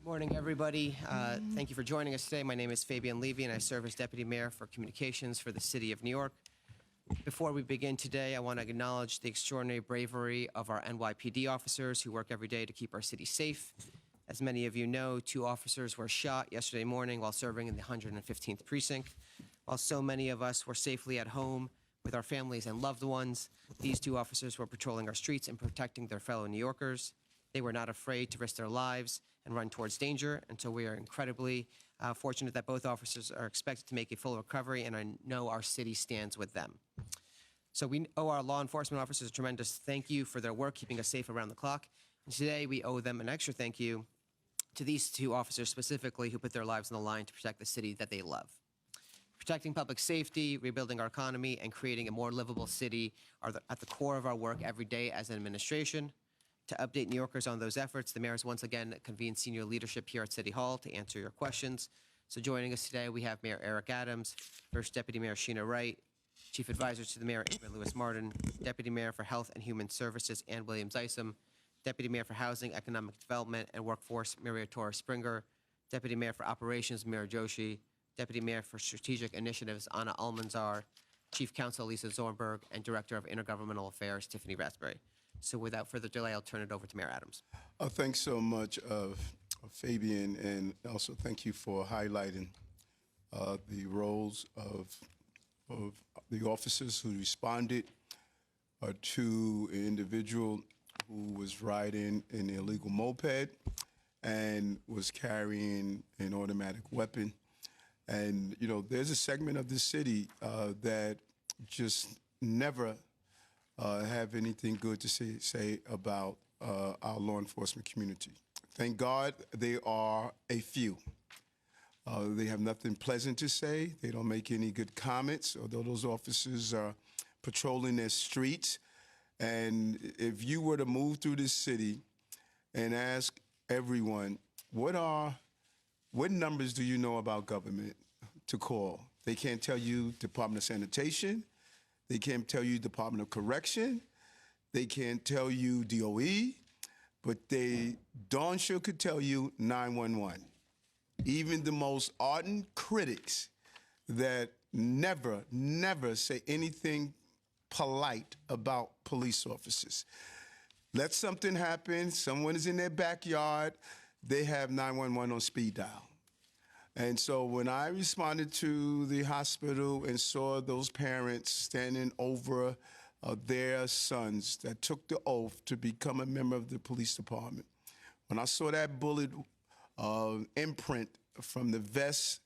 Morning, everybody. Thank you for joining us today. My name is Fabian Levy, and I serve as Deputy Mayor for Communications for the City of New York. Before we begin today, I want to acknowledge the extraordinary bravery of our NYPD officers who work every day to keep our city safe. As many of you know, 2 officers were shot yesterday morning while serving in the 115th precinct. While so many of us were safely at home with our families and loved ones, these 2 officers were patrolling our streets and protecting their fellow New Yorkers. They were not afraid to risk their lives and run towards danger, and so we are incredibly fortunate that both officers are expected to make a full recovery, and I know our city stands with them. So we owe our law enforcement officers a tremendous thank you for their work keeping us safe around the clock. And today we owe them an extra thank you to these 2 officers specifically who put their lives on the line to protect the city that they love. Protecting public safety, rebuilding our economy, and creating a more livable city are at the core of our work every day as an administration. To update New Yorkers on those efforts, the mayor has once again convened senior leadership here at City Hall to answer your questions. So joining us today, we have Mayor Eric Adams, First Deputy Mayor Sheena Wright, Chief Advisors to the Mayor Ingrid Lewis-Martin, Deputy Mayor for Health and Human Services Ann Williams Isom, Deputy Mayor for Housing, Economic Development, and Workforce Maria Torres Springer, Deputy Mayor for Operations Mira Joshi, Deputy Mayor for Strategic Initiatives Anna Almanzar, Chief Counsel Lisa Zornberg, and Director of Intergovernmental Affairs Tiffany Raspberry. So without further delay, I'll turn it over to Mayor Adams. Thanks so much, Fabian, and also thank you for highlighting the roles of the officers who responded to an individual who was riding an illegal moped and was carrying an automatic weapon. And, you know, there's a segment of the city that just never have anything good to say about our law enforcement community. Thank God they are a few. They have nothing pleasant to say. They don't make any good comments, although those officers are patrolling their streets. And if you were to move through this city and ask everyone, what numbers do you know about government to call? They can't tell you Department of Sanitation. They can't tell you Department of Correction. They can't tell you DOE, but they darn sure could tell you 911. Even the most ardent critics that never say anything polite about police officers. Let something happen, someone is in their backyard, they have 911 on speed dial. And so when I responded to the hospital and saw those parents standing over their sons that took the oath to become a member of the police department, when I saw that bullet imprint from the vest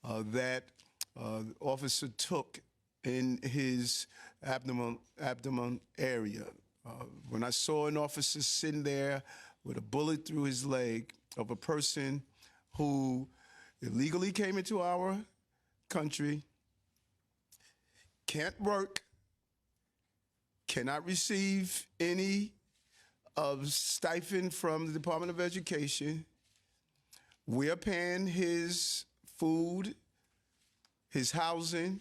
that the officer took in his abdomen area, when I saw an officer sitting there with a bullet through his leg of a person who illegally came into our country, can't work, cannot receive any stipend from the Department of Education. We are paying his food, his housing,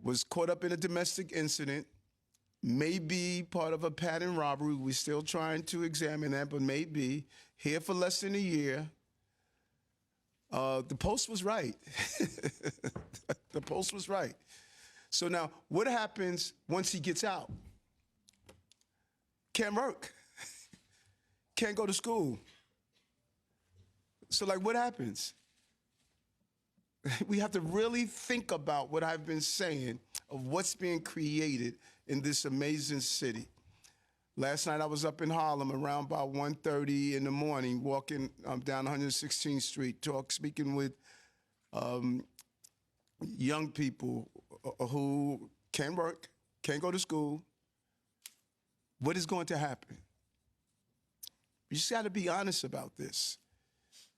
was caught up in a domestic incident, may be part of a pattern robbery. We're still trying to examine that, but maybe here for less than a year. The Post was right. The Post was right. So now, what happens once he gets out? Can't work. Can't go to school. So, like, what happens? We have to really think about what I've been saying of what's being created in this amazing city. Last night I was up in Harlem around about 1:30 in the morning, walking down 116th Street, speaking with young people who can't work, can't go to school. What is going to happen? You just got to be honest about this.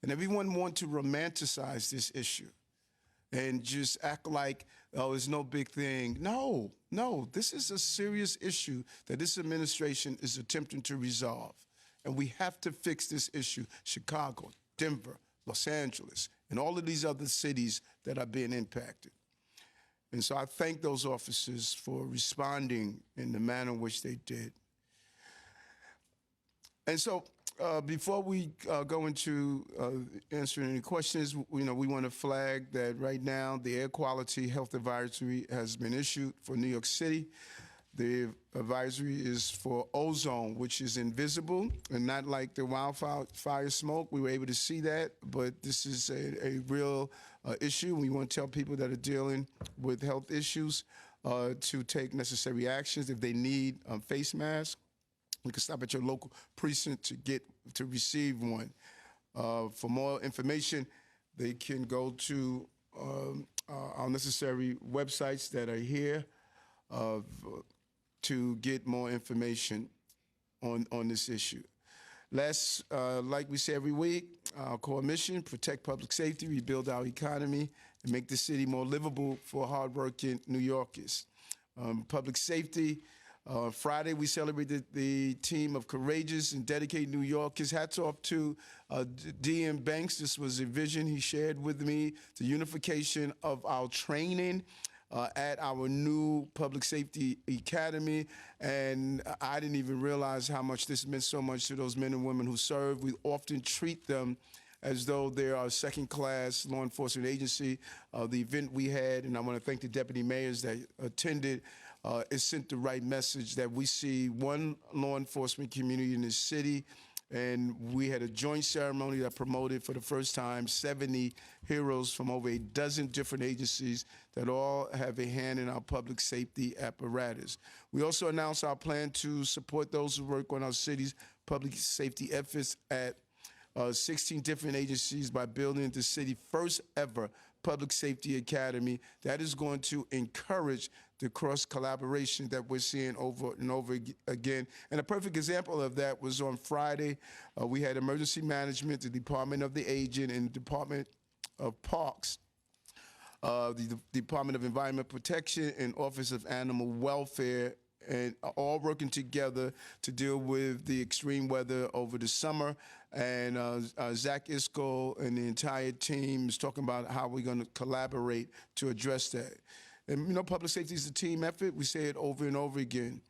And everyone wants to romanticize this issue and just act like, oh, it's no big thing. No, this is a serious issue that this administration is attempting to resolve. And we have to fix this issue. Chicago, Denver, Los Angeles, and all of these other cities that are being impacted. And so I thank those officers for responding in the manner in which they did. And so before we go into answering any questions, we want to flag that right now the air quality health advisory has been issued for New York City. The advisory is for ozone, which is invisible and not like the wildfire smoke. We were able to see that, but this is a real issue. We want to tell people that are dealing with health issues to take necessary actions. If they need face masks, you can stop at your local precinct to receive one. For more information, they can go to our necessary websites that are here to get more information on this issue. Like we say every week, our core mission: protect public safety, rebuild our economy, and make the city more livable for hardworking New Yorkers. Public safety. Friday, we celebrated the team of courageous and dedicated New Yorkers. Hats off to D.M. Banks. This was a vision he shared with me, the unification of our training at our new Public Safety Academy. And I didn't even realize how much this meant so much to those men and women who serve. We often treat them as though they are a second-class law enforcement agency. The event we had, and I want to thank the deputy mayors that attended, it sent the right message that we see one law enforcement community in this city, and we had a joint ceremony that promoted for the first time 70 heroes from over a dozen different agencies that all have a hand in our public safety apparatus. We also announced our plan to support those who work on our city's public safety efforts at 16 different agencies by building the city's first ever Public Safety Academy that is going to encourage the cross collaboration that we're seeing over and over again. And a perfect example of that was on Friday. We had emergency management, the Department of the Aging, and the Department of Parks, the Department of Environment Protection, and Office of Animal Welfare, and all working together to deal with the extreme weather over the summer. And Zach Isco and the entire team is talking about how we're going to collaborate to address that. And, public safety is a team effort. We say it over and over again.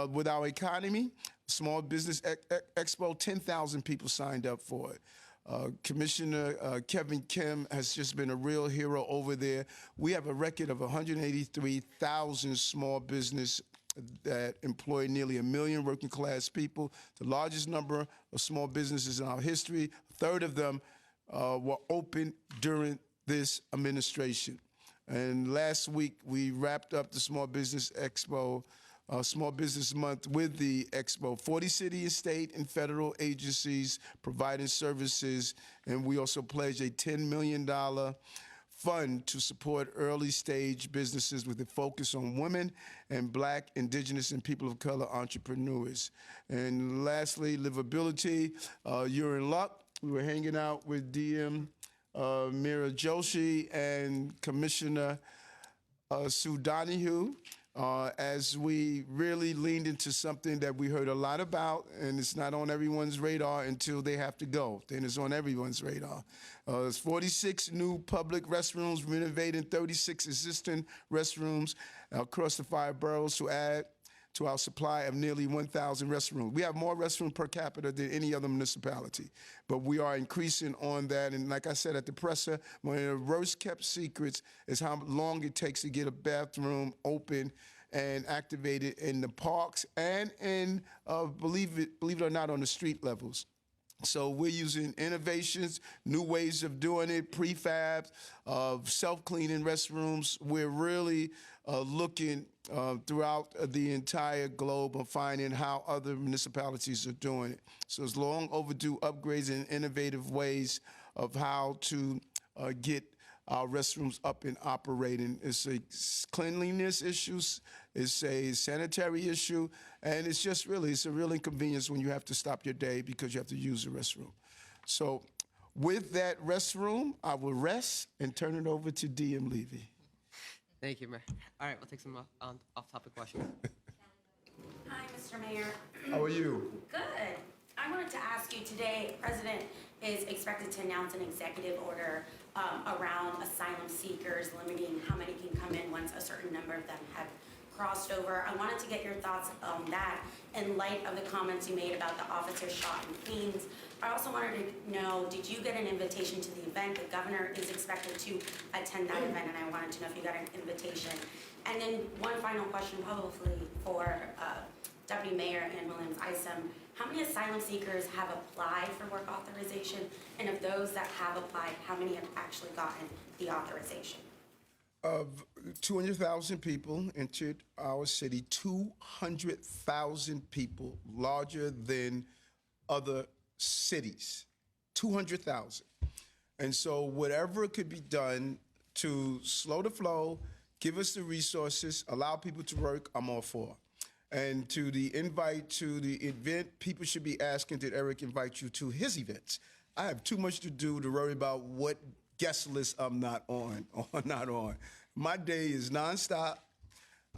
With our economy, Small Business Expo, 10,000 people signed up for it. Commissioner Kevin Kim has just been a real hero over there. We have a record of 183,000 small business that employ nearly 1 million working class people, the largest number of small businesses in our history. A third of them were open during this administration. And last week, we wrapped up the Small Business Expo, Small Business Month with the Expo. 40 city and state and federal agencies providing services, and we also pledged a $10 million fund to support early stage businesses with a focus on women and Black, Indigenous, and people of color entrepreneurs. And lastly, livability. You're in luck. We were hanging out with DM Mira Joshi and Commissioner Sue Donahue as we really leaned into something that we heard a lot about, and it's not on everyone's radar until they have to go. Then it's on everyone's radar. There's 46 new public restrooms, renovating 36 existing restrooms across the 5 boroughs to add to our supply of nearly 1,000 restrooms. We have more restrooms per capita than any other municipality, but we are increasing on that. And like I said at the presser, one of the worst kept secrets is how long it takes to get a bathroom open and activated in the parks and in, believe it or not, on the street levels. So we're using innovations, new ways of doing it, prefabs, self-cleaning restrooms. We're really looking throughout the entire globe of finding how other municipalities are doing it. So it's long overdue upgrades and innovative ways of how to get our restrooms up and operating. It's a cleanliness issue, it's a sanitary issue, and it's a real inconvenience when you have to stop your day because you have to use the restroom. So with that restroom, I will rest and turn it over to DM Levy. Thank you, Mayor. All right, we'll take some off-topic questions. Hi, Mr. Mayor. How are you? Good. I wanted to ask you today, the President is expected to announce an executive order around asylum seekers, limiting how many can come in once a certain number of them have crossed over. I wanted to get your thoughts on that in light of the comments you made about the officer shot in Queens. I also wanted to know, did you get an invitation to the event? The governor is expected to attend that event, and I wanted to know if you got an invitation. And then one final question, probably for Deputy Mayor Ann Williams-Isom. How many asylum seekers have applied for work authorization? And of those that have applied, how many have actually gotten the authorization? Of 200,000 people entered our city, 200,000 people, larger than other cities, 200,000. And so whatever could be done to slow the flow, give us the resources, allow people to work, I'm all for. And to the invite to the event, people should be asking, did Eric invite you to his events? I have too much to do to worry about what guest list I'm not on or not on. My day is nonstop.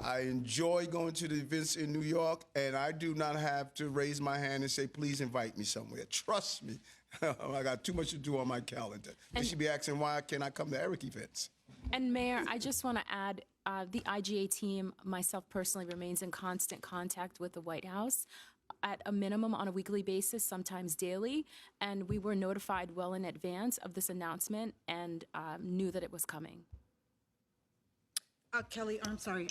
I enjoy going to the events in New York, and I do not have to raise my hand and say, please invite me somewhere. Trust me, I got too much to do on my calendar. They should be asking, why can't I come to Eric events? And Mayor, I just want to add, the IGA team, myself personally, remains in constant contact with the White House at a minimum on a weekly basis, sometimes daily. And we were notified well in advance of this announcement and knew that it was coming. Kelly, I'm sorry.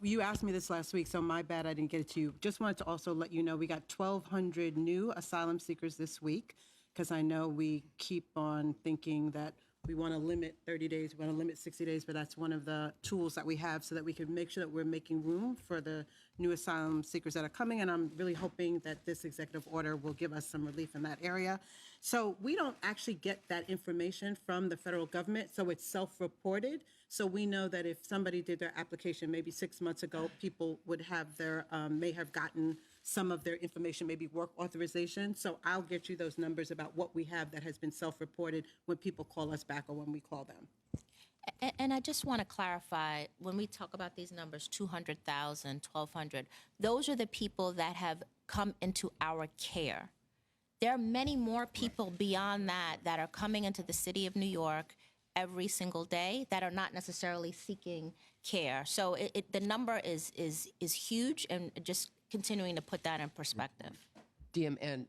You asked me this last week, so my bad I didn't get it to you. Just wanted to also let you know we got 1,200 new asylum seekers this week, because I know we keep on thinking that we want to limit 30 days, we want to limit 60 days, but that's one of the tools that we have so that we can make sure that we're making room for the new asylum seekers that are coming. And I'm really hoping that this executive order will give us some relief in that area. So we don't actually get that information from the federal government, so it's self-reported. So we know that if somebody did their application maybe 6 months ago, people would have their, may have gotten some of their information, maybe work authorization. So I'll get you those numbers about what we have that has been self-reported when people call us back or when we call them. And I just want to clarify, when we talk about these numbers, 200,000, 1,200, those are the people that have come into our care. There are many more people beyond that that are coming into the city of New York every single day that are not necessarily seeking care. So the number is huge, and just continuing to put that in perspective. DM, and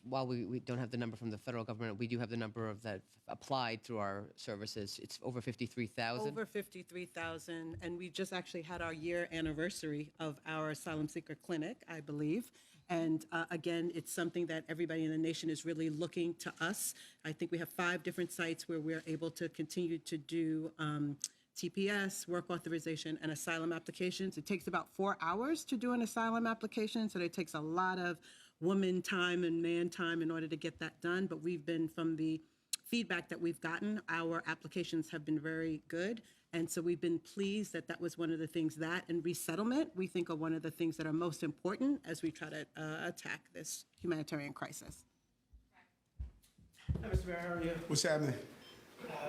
while we don't have the number from the federal government, we do have the number of that applied through our services. It's over 53,000. Over 53,000, and we just actually had our year anniversary of our asylum seeker clinic, I believe. And again, it's something that everybody in the nation is really looking to us. I think we have 5 different sites where we're able to continue to do TPS, work authorization, and asylum applications. It takes about 4 hours to do an asylum application, so it takes a lot of woman time and man time in order to get that done. But we've been, from the feedback that we've gotten, our applications have been very good. And so we've been pleased that that was one of the things, that and resettlement, we think are one of the things that are most important as we try to attack this humanitarian crisis. Hi, Mr. Mayor, how are you? What's happening?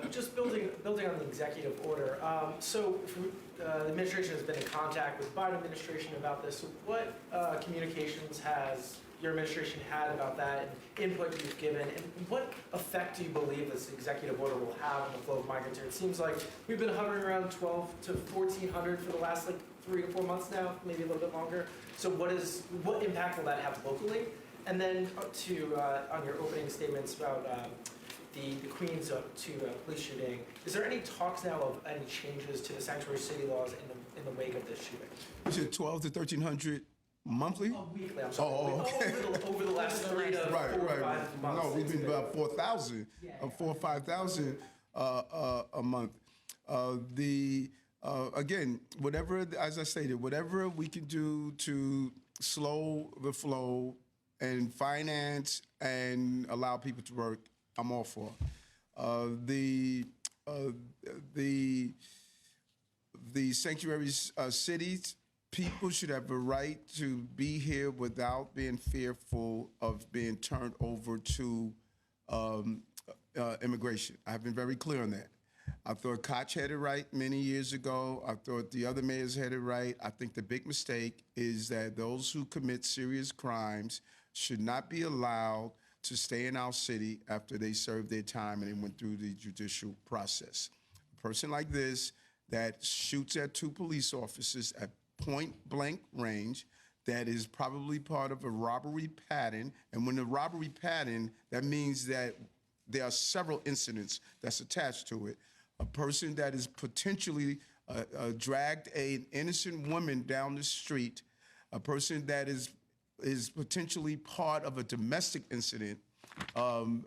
Just building on the executive order. The administration has been in contact with the Biden administration about this. So what communications has your administration had about that, and input you've given, and what effect do you believe this executive order will have on the flow of migrants here? It seems like we've been hovering around 1,200 to 1,400 for the last 3 to 4 months now, maybe a little bit longer. So what impact will that have locally? And then on your opening statements about the Queens police shooting, is there any talks now of any changes to the sanctuary city laws in the wake of this shooting? You said 1,200 to 1,300 monthly? Oh, weekly, I'm sorry. Oh, okay. Over the last 3 to 4 or 5 months. No, we've been about 4,000, 4,000 or 5,000 a month. Again, whatever, as I stated, whatever we can do to slow the flow and finance and allow people to work, I'm all for. The sanctuary cities, people should have a right to be here without being fearful of being turned over to immigration. I've been very clear on that. I thought Koch had it right many years ago. I thought the other mayors had it right. I think the big mistake is that those who commit serious crimes should not be allowed to stay in our city after they served their time and they went through the judicial process. A person like this that shoots at 2 police officers at point blank range that is probably part of a robbery pattern. And when the robbery pattern, that means that there are several incidents that's attached to it. A person that is potentially dragged an innocent woman down the street, a person that is potentially part of a domestic incident,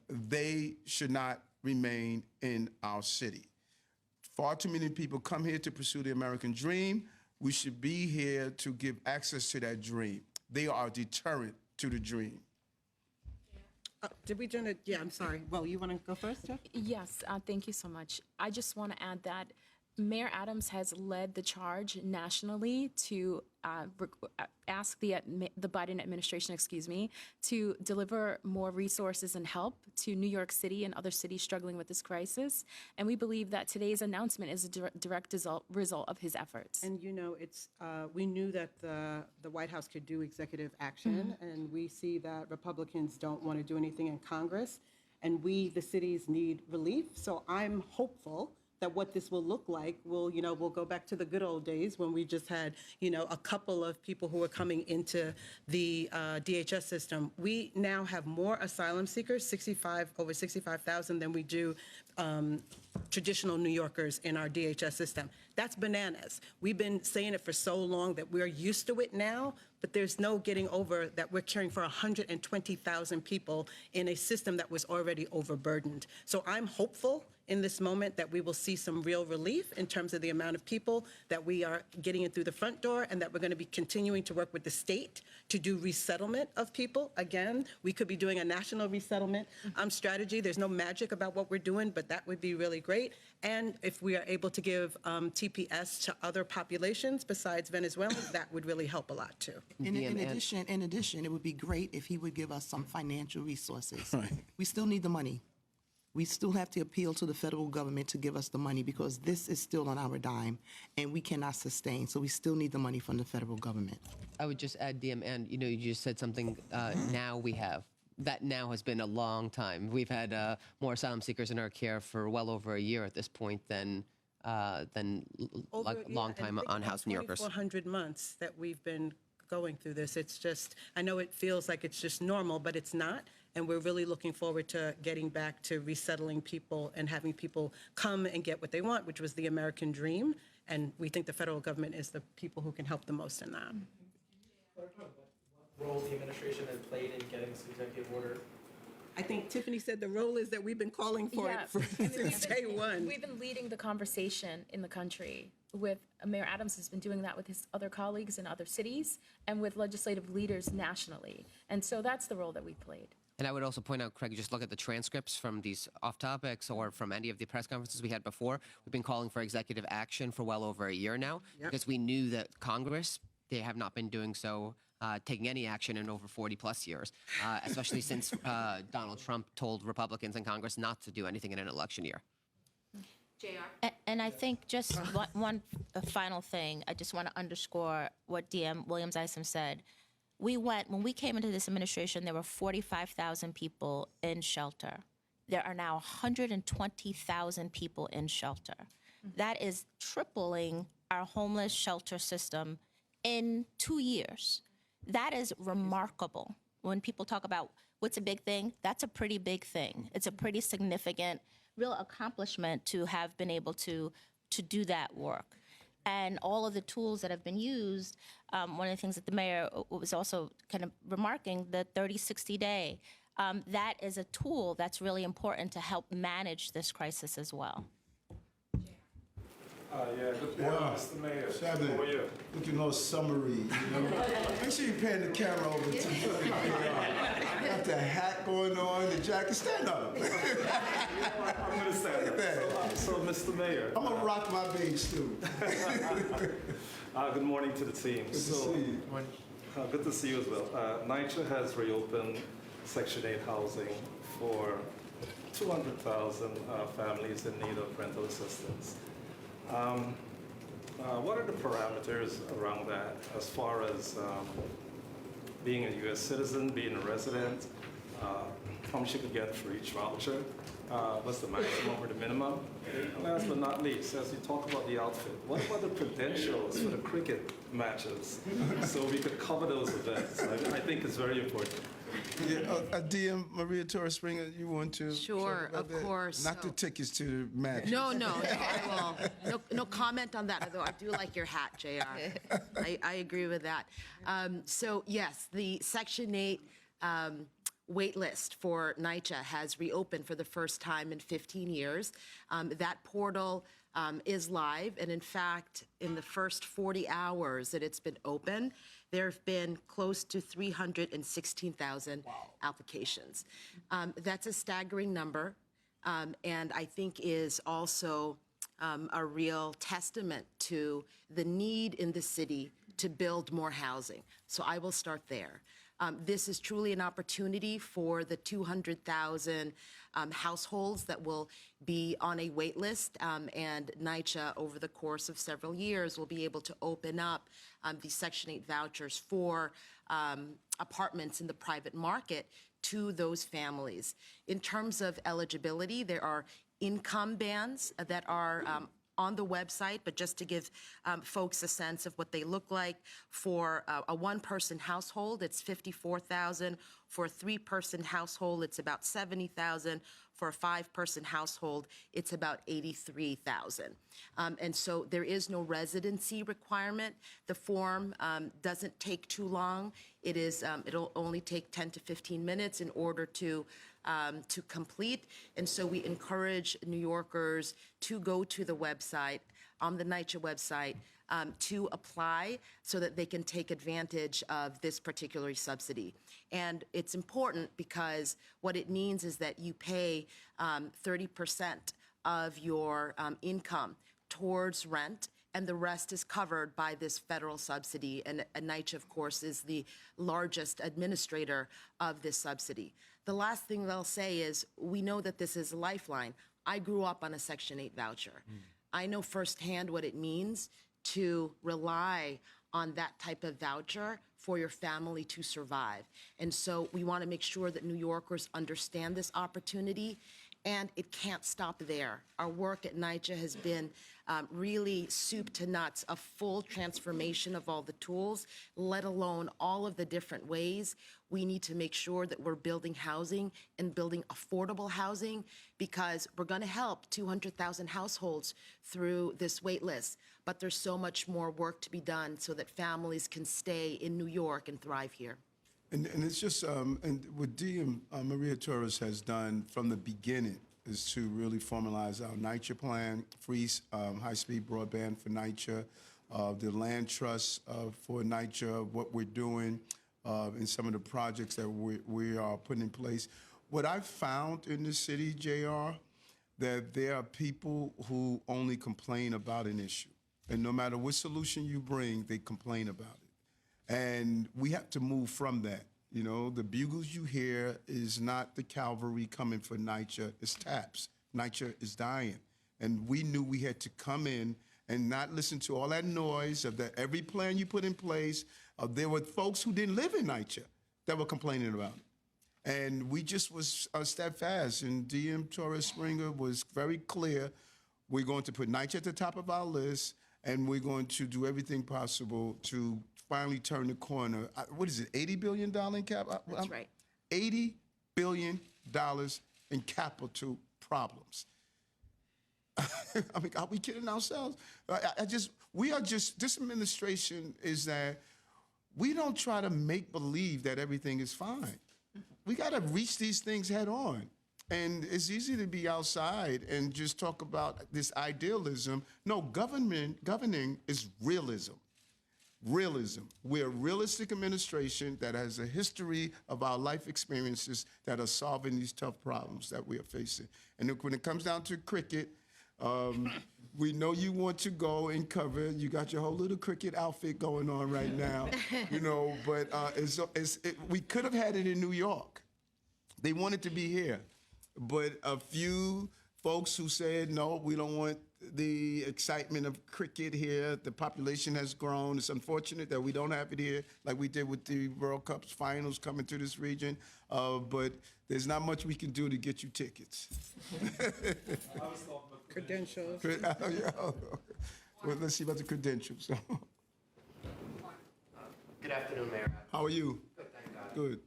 they should not remain in our city. Far too many people come here to pursue the American dream. We should be here to give access to that dream. They are a deterrent to the dream. Did we do it? Yeah, I'm sorry. Well, you want to go first, Jeff? Yes, thank you so much. I just want to add that Mayor Adams has led the charge nationally to ask the Biden administration, to deliver more resources and help to New York City and other cities struggling with this crisis. And we believe that today's announcement is a direct result of his efforts. And you know, it's we knew that the White House could do executive action, and we see that Republicans don't want to do anything in Congress, and we, the cities, need relief. So I'm hopeful that what this will look like will, we'll go back to the good old days when we just had, a couple of people who were coming into the DHS system. We now have more asylum seekers, over 65,000 than we do traditional New Yorkers in our DHS system. That's bananas. We've been saying it for so long that we're used to it now, but there's no getting over that we're caring for 120,000 people in a system that was already overburdened. So I'm hopeful in this moment that we will see some real relief in terms of the amount of people that we are getting in through the front door, and that we're going to be continuing to work with the state to do resettlement of people. Again, we could be doing a national resettlement strategy. There's no magic about what we're doing, but that would be really great. And if we are able to give TPS to other populations besides Venezuelans, that would really help a lot too. In addition, it would be great if he would give us some financial resources. Right. We still need the money. We still have to appeal to the federal government to give us the money because this is still on our dime and we cannot sustain. So we still need the money from the federal government. I would just add, DM, and you just said something. Now we have. That now has been a long time. We've had more asylum seekers in our care for well over a year at this point than long time on House New Yorkers. 400 months that we've been going through this. It's just, I know it feels like it's just normal, but it's not. And we're really looking forward to getting back to resettling people and having people come and get what they want, which was the American dream. And we think the federal government is the people who can help the most in that. What role the administration has played in getting this executive order? I think Tiffany said the role is that we've been calling for it since day one. We've been leading the conversation in the country. With Mayor Adams has been doing that with his other colleagues in other cities and with legislative leaders nationally. And so that's the role that we played. And I would also point out, Craig, just look at the transcripts from these off topics or from any of the press conferences we had before. We've been calling for executive action for well over a year now because we knew that Congress, they have not been doing so, taking any action in over 40 plus years, especially since Donald Trump told Republicans in Congress not to do anything in an election year. And I think just one final thing, I just want to underscore what DM Williams Isom said. When we came into this administration, there were 45,000 people in shelter. There are now 120,000 people in shelter. That is tripling our homeless shelter system in 2 years. That is remarkable. When people talk about what's a big thing, that's a pretty big thing. It's a pretty significant, real accomplishment to have been able to do that work. And all of the tools that have been used, one of the things that the mayor was also kind of remarking, the 30-60 day, that is a tool that's really important to help manage this crisis as well. Good morning, Mr. Mayor. Shabby, How are you? looking all summery. Make sure you pan the camera over to you. Got the hat going on, the jacket. Stand up. I'm going to stand up. So, Mr. Mayor. I'm gonna rock my beige too. Good morning to the team. Good to see you. Good to see you as well. NYCHA has reopened Section 8 housing for 200,000 families in need of rental assistance. What are the parameters around that as far as being a U.S. citizen, being a resident, how much you could get for each voucher. What's the maximum or the minimum? And last but not least, as you talk about the outfit, what about the credentials for the cricket matches? So we could cover those events. I think it's very important. Yeah, DM Maria Torres Springer, you want to? Sure, talk about of that? course. Not the tickets to the match. No, I will. No comment on that, although I do like your hat, JR. I agree with that. So yes, the Section 8 wait list for NYCHA has reopened for the first time in 15 years. That portal is live, and in fact, in the first 40 hours that it's been open, there have been close to 316,000 applications. That's a staggering number, and I think is also a real testament to the need in the city to build more housing. So I will start there. This is truly an opportunity for the 200,000 households that will be on a wait list, and NYCHA, over the course of several years, will be able to open up these Section 8 vouchers for apartments in the private market to those families. In terms of eligibility, there are income bands that are on the website, but just to give folks a sense of what they look like, for a one-person household, it's $54,000. For a three-person household, it's about $70,000. For a five-person household, it's about $83,000. And so there is no residency requirement. The form doesn't take too long. It'll only take 10 to 15 minutes in order to complete. And so we encourage New Yorkers to go to the website, on the NYCHA website, to apply so that they can take advantage of this particular subsidy. And it's important because what it means is that you pay 30% of your income towards rent, and the rest is covered by this federal subsidy. And NYCHA, of course, is the largest administrator of this subsidy. The last thing they'll say is, we know that this is a lifeline. I grew up on a Section 8 voucher. I know firsthand what it means to rely on that type of voucher for your family to survive. And so we want to make sure that New Yorkers understand this opportunity, and it can't stop there. Our work at NYCHA has been really soup to nuts, a full transformation of all the tools, let alone all of the different ways we need to make sure that we're building housing and building affordable housing, because we're going to help 200,000 households through this wait list. But there's so much more work to be done so that families can stay in New York and thrive here. And it's just, and what Maria Torres has done from the beginning is to really formalize our NYCHA plan, free high-speed broadband for NYCHA, the land trust for NYCHA, what we're doing, and some of the projects that we are putting in place. What I've found in the city, JR, that there are people who only complain about an issue. And no matter what solution you bring, they complain about it. And we have to move from that. You know, the bugles you hear is not the cavalry coming for NYCHA, it's TAPS. NYCHA is dying. And we knew we had to come in and not listen to all that noise of that every plan you put in place. There were folks who didn't live in NYCHA that were complaining about it. And we just was steadfast, and DM Torres Springer was very clear. We're going to put NYCHA at the top of our list, and we're going to do everything possible to finally turn the corner. What is it, $80 billion in capital? That's right. $80 billion in capital problems. I mean, are we kidding ourselves? This administration is that we don't try to make believe that everything is fine. We got to reach these things head on. And it's easy to be outside and just talk about this idealism. No, governing is realism. Realism. We're a realistic administration that has a history of our life experiences that are solving these tough problems that we are facing. And when it comes down to cricket, we know you want to go and cover. You got your whole little cricket outfit going on right now, you know. But we could have had it in New York. They wanted to be here, but a few folks who said, no, we don't want the excitement of cricket here. The population has grown. It's unfortunate that we don't have it here like we did with the World Cup finals coming to this region. But there's not much we can do to get you tickets. Credentials. Well, let's see about the credentials. Good afternoon, Mayor. How are you? Good, thank God. Good.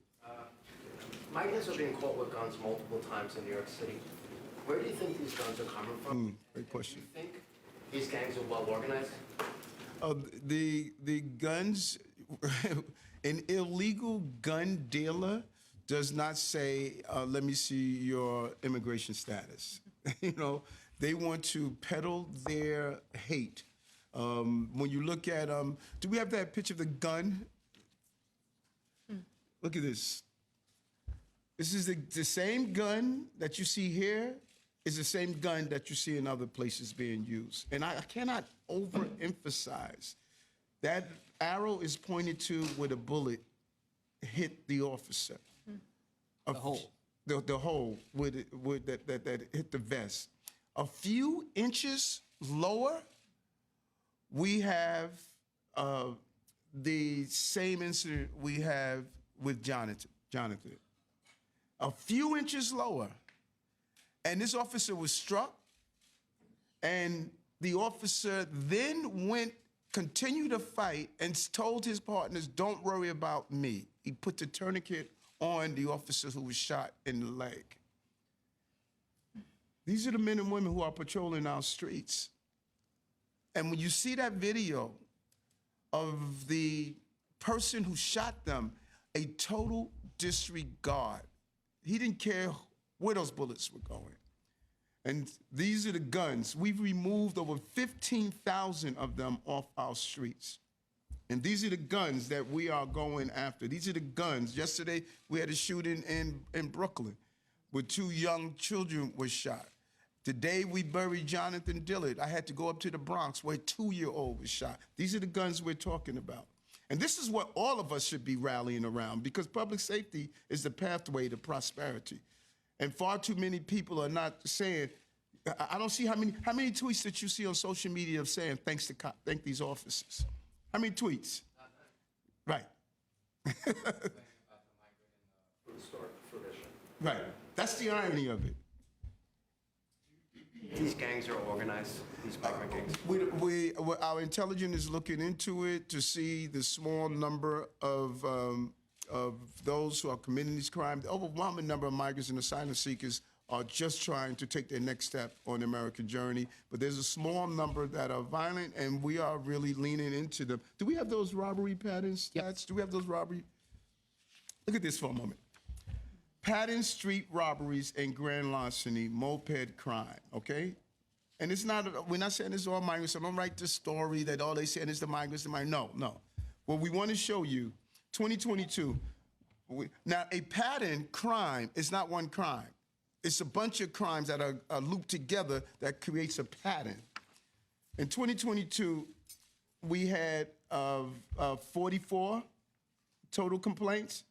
Migrants are being caught with guns multiple times in New York City. Where do you think these guns are coming from? Great question. Do you think these gangs are well organized? The guns, an illegal gun dealer does not say, let me see your immigration status. You know, they want to peddle their hate. When you look at, do we have that picture of the gun? Look at this. This is the same gun that you see here is the same gun that you see in other places being used. And I cannot overemphasize that arrow is pointed to where the bullet hit the officer. The hole. The hole that hit the vest. A few inches lower, we have the same incident we have with Jonathan. A few inches lower. And this officer was struck, and the officer then continued to fight and told his partners, don't worry about me. He put the tourniquet on the officer who was shot in the leg. These are the men and women who are patrolling our streets. And when you see that video of the person who shot them, a total disregard. He didn't care where those bullets were going. And these are the guns. We've removed over 15,000 of them off our streets. And these are the guns that we are going after. These are the guns. Yesterday, we had a shooting in Brooklyn where 2 young children were shot. Today, we buried Jonathan Dillard. I had to go up to the Bronx where a 2-year-old was shot. These are the guns we're talking about. And this is what all of us should be rallying around, because public safety is the pathway to prosperity. And far too many people are not saying, I don't see how many tweets that you see on social media of saying thank these officers. How many tweets? Right. Right. That's the irony of it. These gangs are organized, these migrant gangs. Our intelligence is looking into it to see the small number of those who are committing these crimes. The overwhelming number of migrants and asylum seekers are just trying to take their next step on the American journey. But there's a small number that are violent, and we are really leaning into them. Do we have those robbery pattern stats? Yep. Do we have those robbery? Look at this for a moment. Pattern street robberies and grand larceny, moped crime, okay? And it's not, we're not saying it's all migrants. So don't write this story that all they saying is the migrants, the migrants. No, no. What we want to show you, 2022, now a pattern crime is not one crime. It's a bunch of crimes that are looped together that creates a pattern. In 2022, we had 44 total complaints.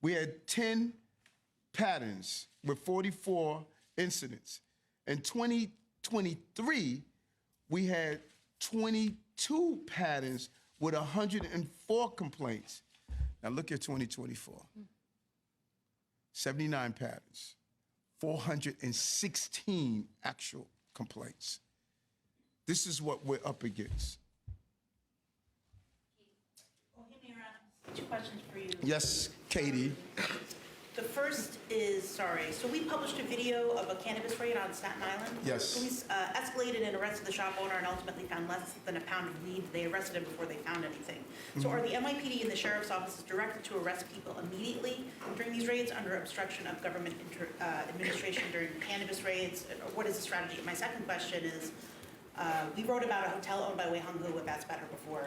We had 10 patterns with 44 incidents. In 2023, we had 22 patterns with 104 complaints. Now look at 2024. 79 patterns, 416 actual complaints. This is what we're up against. Oh, hey, Mayor Adams. 2 questions for you. Yes, Katie. The first is, so we published a video of a cannabis raid on Staten Island. Yes. Police escalated and arrested the shop owner and ultimately found less than a pound of weed. They arrested him before they found anything. So are the NYPD and the sheriff's offices directed to arrest people immediately during these raids under obstruction of government administration during cannabis raids? What is the strategy? My second question is, we wrote about a hotel owned by Wei Hung Hu with That's Better before.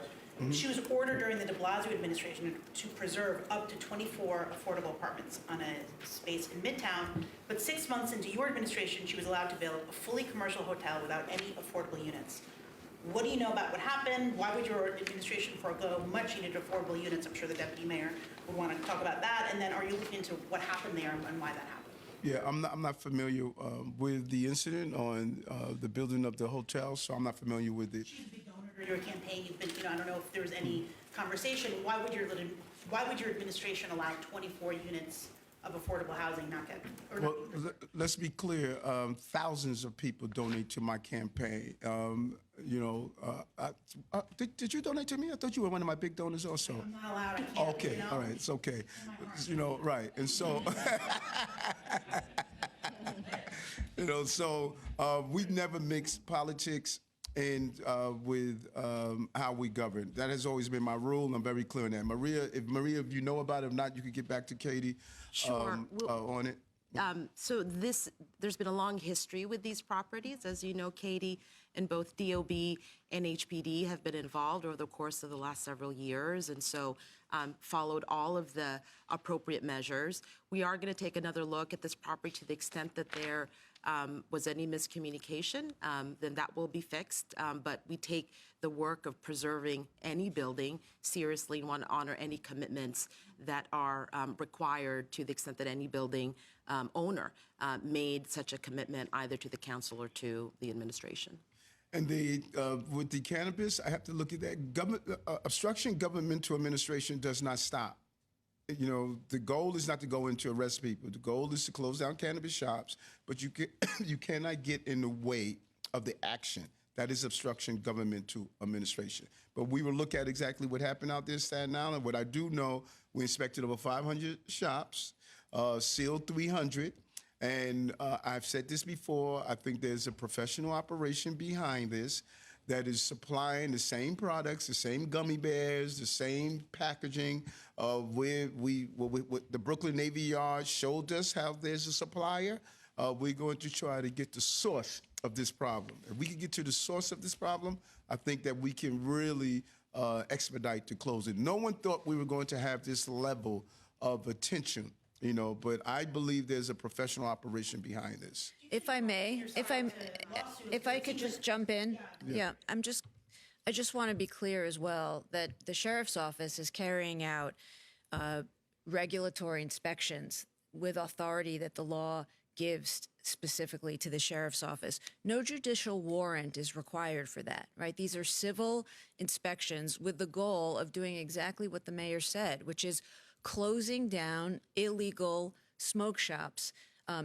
She was ordered during the de Blasio administration to preserve up to 24 affordable apartments on a space in Midtown, but 6 months into your administration, she was allowed to build a fully commercial hotel without any affordable units. What do you know about what happened? Why would your administration forego much needed affordable units? I'm sure the deputy mayor would want to talk about that. And then are you looking into what happened there and why that happened? Yeah, I'm not familiar with the incident on the building of the hotel, so I'm not familiar with it. She's a big donor to your campaign. You've been, I don't know if there was any conversation. Why would your administration allow 24 units of affordable housing not get? Or Well, not, let's be clear. Thousands of people donate to my campaign. Did you donate to me? I thought you were one of my big donors also. I'm not allowed. I can't. Okay, all right, it's okay. Right, and so, we've never mixed politics and with how we govern. That has always been my rule, and I'm very clear on that. Maria, if you know about it, if not, you could get back to Katie Sure. on it. So there's been a long history with these properties. As you know, Katie, and both DOB and HPD have been involved over the course of the last several years, and so followed all of the appropriate measures. We are going to take another look at this property to the extent that there was any miscommunication, then that will be fixed. But we take the work of preserving any building seriously and want to honor any commitments that are required to the extent that any building owner made such a commitment either to the council or to the administration. And with the cannabis, I have to look at that. Obstruction governmental administration does not stop. The goal is not to go in to arrest people. The goal is to close down cannabis shops, but you cannot get in the way of the action. That is obstruction governmental administration. But we will look at exactly what happened out there in Staten Island. What I do know, we inspected over 500 shops, sealed 300. And I've said this before, I think there's a professional operation behind this that is supplying the same products, the same gummy bears, the same packaging. The Brooklyn Navy Yard showed us how there's a supplier. We're going to try to get the source of this problem. If we can get to the source of this problem, I think that we can really expedite to close it. No one thought we were going to have this level of attention, but I believe there's a professional operation behind this. If I may, if I could just jump in. Yeah, I just want to be clear as well that the sheriff's office is carrying out regulatory inspections with authority that the law gives specifically to the sheriff's office. No judicial warrant is required for that, right? These are civil inspections with the goal of doing exactly what the mayor said, which is closing down illegal smoke shops,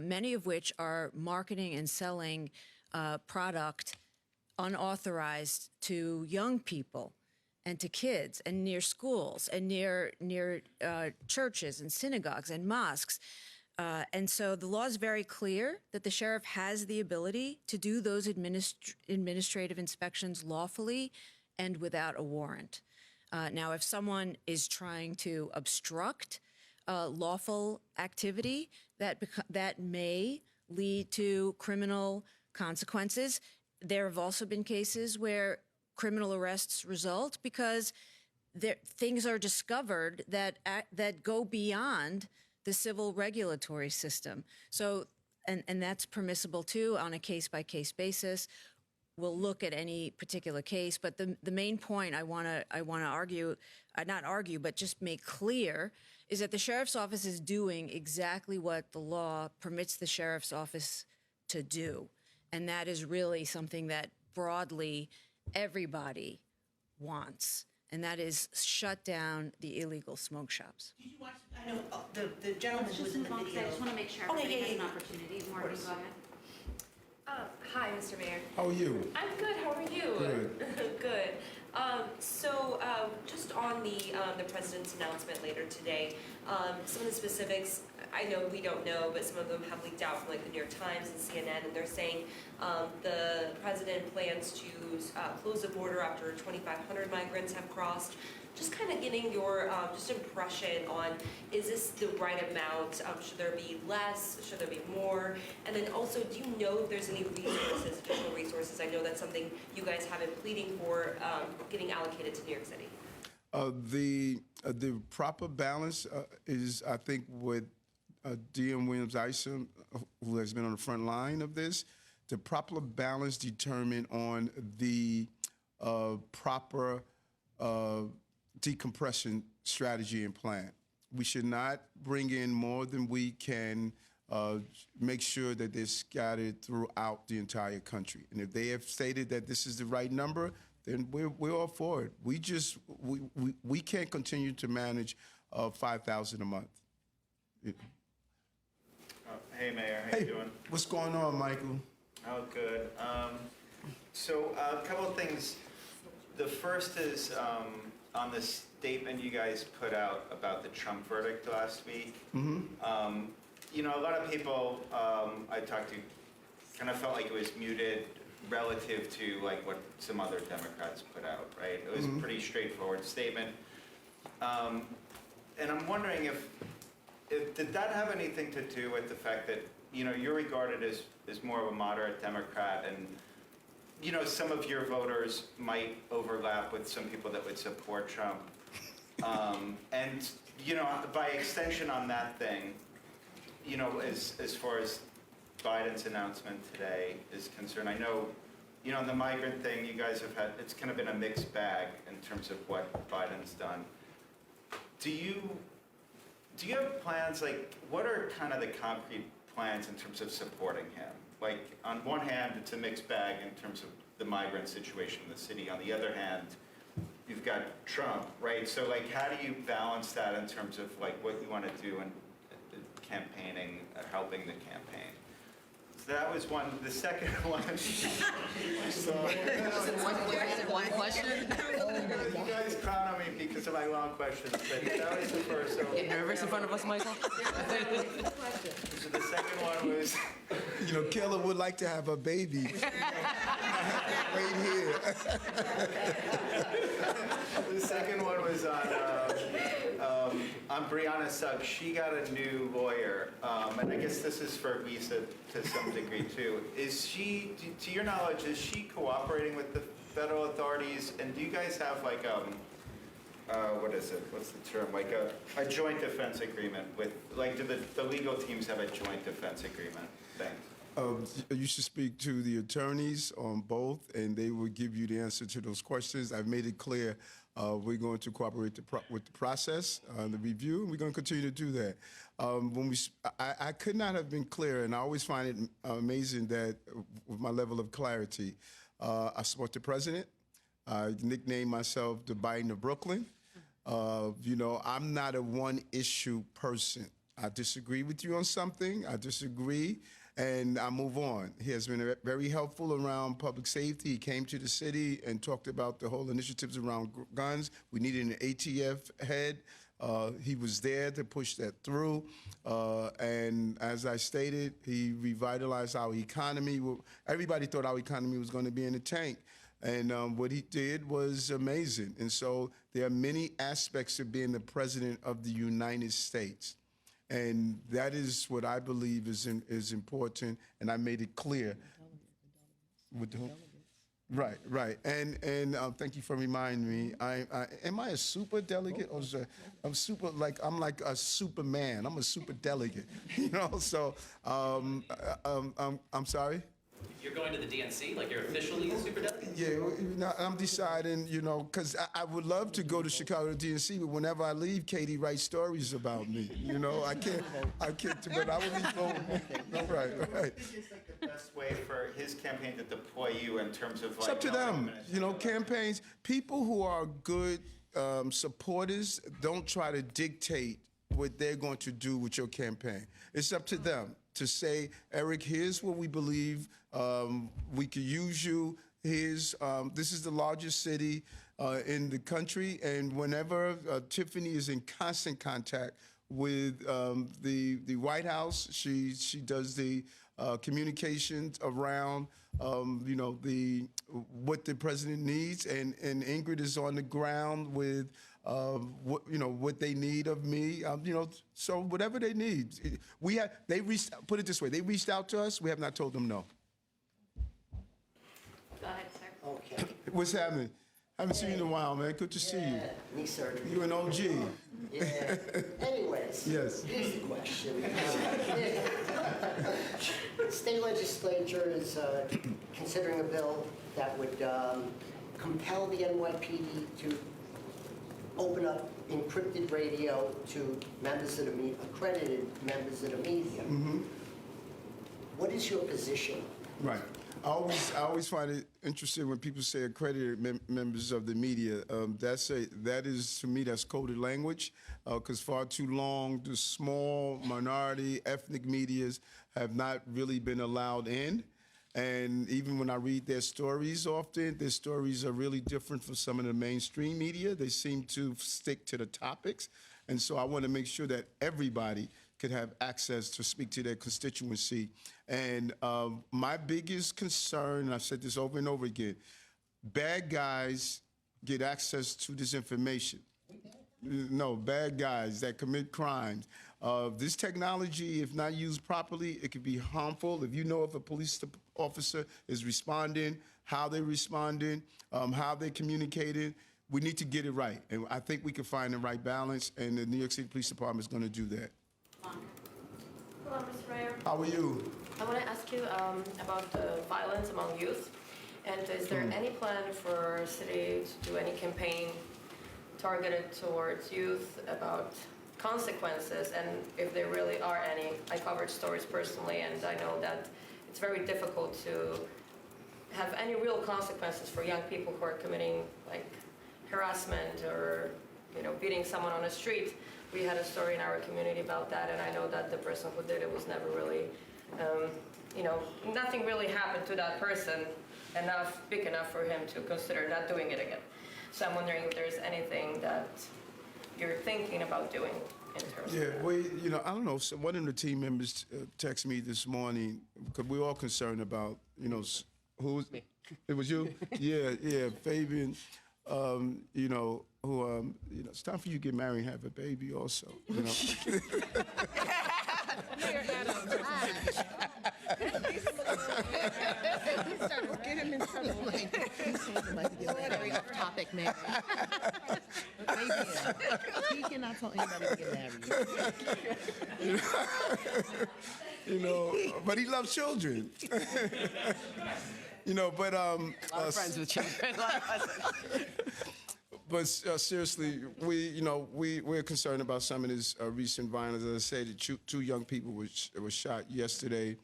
many of which are marketing and selling product unauthorized to young people and to kids and near schools and near churches and synagogues and mosques. And so the law is very clear that the sheriff has the ability to do those administrative inspections lawfully and without a warrant. Now, if someone is trying to obstruct lawful activity, that may lead to criminal consequences. There have also been cases where criminal arrests result because things are discovered that go beyond the civil regulatory system. So, and that's permissible too on a case-by-case basis. We'll look at any particular case, but the main point I want to argue, not argue, but just make clear, is that the sheriff's office is doing exactly what the law permits the sheriff's office to do, and that is really something that broadly everybody wants, and that is shut down the illegal smoke shops. Did you watch? I know the gentleman who was in the video. I just want to make sure Okay, everybody yeah, has yeah. an opportunity. Morgan, go ahead. Hi, Mr. Mayor. How are you? I'm good. How are you? Good. Good. Just on the president's announcement later today, some of the specifics, I know we don't know, but some of them have leaked out from like the New York Times and CNN, and they're saying the president plans to close the border after 2,500 migrants have crossed. Just kind of getting your just impression on, is this the right amount? Should there be less? Should there be more? And then also, do you know if there's any resources, additional resources? I know that's something you guys have been pleading for, getting allocated to New York City. The proper balance is, I think, with DM Williams-Isom, who has been on the front line of this, the proper balance determined on the proper decompression strategy and plan. We should not bring in more than we can make sure that they're scattered throughout the entire country. And if they have stated that this is the right number, then we're all for it. We can't continue to manage 5,000 a month. Hey, Mayor, how you doing? What's going on, Michael? Oh, good. So a couple of things. The first is on the statement you guys put out about the Trump verdict last week. You know, a lot of people I talked to kind of felt like it was muted relative to like what some other Democrats put out, right? It was a pretty straightforward statement. And I'm wondering if did that have anything to do with the fact that, you know, you're regarded as more of a moderate Democrat, and, you know, some of your voters might overlap with some people that would support Trump. And, you know, by extension on that thing, you know, as far as Biden's announcement today is concerned, I know, you know, the migrant thing, you guys have had, it's kind of been a mixed bag in terms of what Biden's done. Do you have plans, like, what are kind of the concrete plans in terms of supporting him? Like, on one hand, it's a mixed bag in terms of the migrant situation in the city. On the other hand, you've got Trump, right? So, like, how do you balance that in terms of, like, what you want to do in campaigning, helping the campaign? So that was one. The second one. So, One question? you guys clown on me because of my long questions, but that was the first. So, Get nervous in front of us, Michael? So the second one was. You know, Kayla would like to have a baby. Right here. The second one was on Brianna Suggs. She got a new lawyer, and I guess this is for Lisa to some degree too. Is she, to your knowledge, is she cooperating with the federal authorities? And do you guys have like what is it? What's the term? Like a joint defense agreement with, like, do the legal teams have a joint defense agreement? Thanks. You should speak to the attorneys on both, and they will give you the answer to those questions. I've made it clear we're going to cooperate with the process, the review, and we're going to continue to do that. I could not have been clearer, and I always find it amazing that with my level of clarity, I support the president. I nicknamed myself the Biden of Brooklyn. You know, I'm not a one-issue person. I disagree with you on something. I disagree. And I move on. He has been very helpful around public safety. He came to the city and talked about the whole initiatives around guns. We needed an ATF head. He was there to push that through. And as I stated, he revitalized our economy. Everybody thought our economy was going to be in the tank. And what he did was amazing. And so there are many aspects of being the president of the United States. And that is what I believe is important, and I made it clear. With the, right. And thank you for reminding me. Am I a super delegate, or I'm like a Superman? I'm a super delegate, you know. So I'm sorry. You're going to the DNC, like you're officially a super delegate? Yeah, I'm deciding, you know, because I would love to go to Chicago DNC, but whenever I leave, Katie writes stories about me. You know, I can't, but I will be voting. Right. I think it's like the best way for his campaign to deploy you in terms of like. It's up to them. You know, campaigns, people who are good supporters don't try to dictate what they're going to do with your campaign. It's up to them to say, Eric, here's what we believe. We could use you. This is the largest city in the country, and whenever Tiffany is in constant contact with the White House, she does the communications around you know, what the president needs, and Ingrid is on the ground with what they need of me, you know, so whatever they need. Put it this way, they reached out to us, we have not told them no. Go ahead, sir. Okay. What's happening? Haven't seen you in a while, man. Good to see you. Knee surgery. You an OG. Yeah. Anyways. Yes. Here's the question. State legislature is considering a bill that would compel the NYPD to open up encrypted radio to members of the accredited members of the media. What is your position? Right. I always find it interesting when people say accredited members of the media. That is to me, that's coded language, because far too long the small minority ethnic medias have not really been allowed in. And even when I read their stories often, their stories are really different from some of the mainstream media. They seem to stick to the topics. And so I want to make sure that everybody could have access to speak to their constituency. And my biggest concern, and I've said this over and over again, bad guys get access to this information. No, bad guys that commit crimes. This technology, if not used properly, it could be harmful. If you know if a police officer is responding, how they're responding, how they're communicating, we need to get it right. And I think we can find the right balance, and the New York City Police Department is going to do that. Hello, Mr. Mayor. How are you? I want to ask you about the violence among youth. And is there any plan for city to do any campaign targeted towards youth about consequences, and if there really are any? I covered stories personally, and I know that it's very difficult to have any real consequences for young people who are committing like harassment or beating someone on the street. We had a story in our community about that, and I know that the person who did it was never really, nothing really happened to that person big enough for him to consider not doing it again. So I'm wondering if there's anything that you're thinking about doing in terms of that. Well, I don't know. So one of the team members texted me this morning, because we're all concerned about, who's me. It was you? Yeah, Fabian. Who it's time for you to get married and have a baby also. Get him in trouble. Very off topic, Mary. He cannot tell anybody to get married. But he loves children. A lot of friends with children. But seriously, we're concerned about some of this recent violence. As I said, two young people were shot yesterday,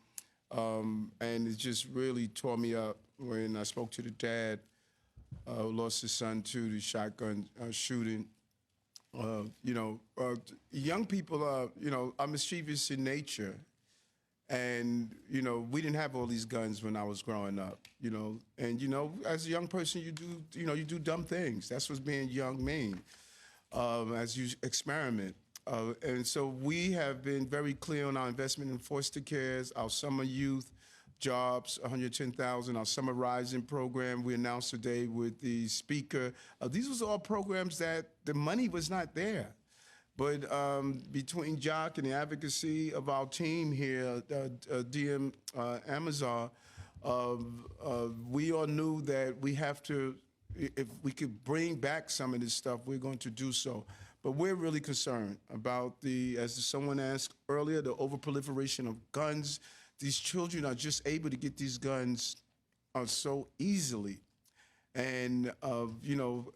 and it just really tore me up when I spoke to the dad who lost his son to the shotgun shooting. Young people are mischievous in nature. And, we didn't have all these guns when I was growing up, And, as a young person, you do dumb things. That's what's being young mean, as you experiment. And so we have been very clear on our investment in foster cares, our summer youth jobs, 110,000, our summer rising program we announced today with the speaker. These was all programs that the money was not there. But between Jock and the advocacy of our team here, DM Amazon, we all knew that we have to, if we could bring back some of this stuff, we're going to do so. But we're really concerned about as someone asked earlier, the overproliferation of guns. These children are just able to get these guns so easily. And,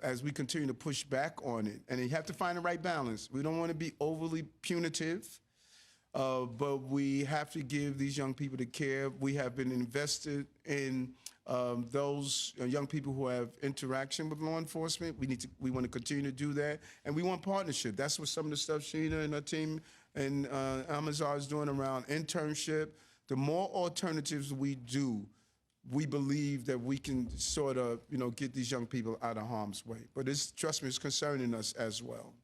as we continue to push back on it, and you have to find the right balance. We don't want to be overly punitive, but we have to give these young people the care. We have been invested in those young people who have interaction with law enforcement. We want to continue to do that, and we want partnership. That's what some of the stuff Sheena and her team and Amazon is doing around internship. The more alternatives we do, we believe that we can sort of, get these young people out of harm's way. But trust me, it's concerning us as well.